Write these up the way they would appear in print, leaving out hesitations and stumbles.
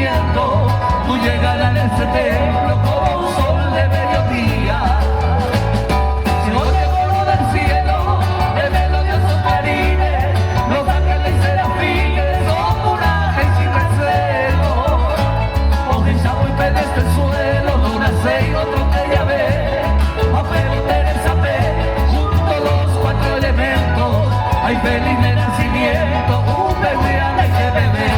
nacimiento, tú llegarás en ese templo como un sol de mediodía. Si no te vuelo del cielo, de melodiosos clarines, los ángeles y serafines son coraje y sin recelo. Cogen chavo y pedeste el suelo, de una seis y otro que ya ve, a pero Teresa P, junto a los cuatro elementos, hay feliz de nacimiento, un bebé hay que beber.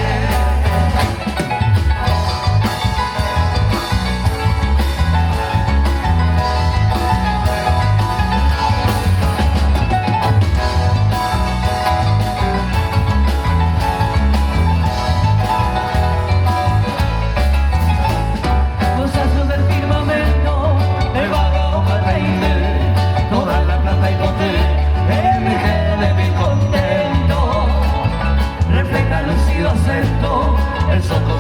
Acento, el socorro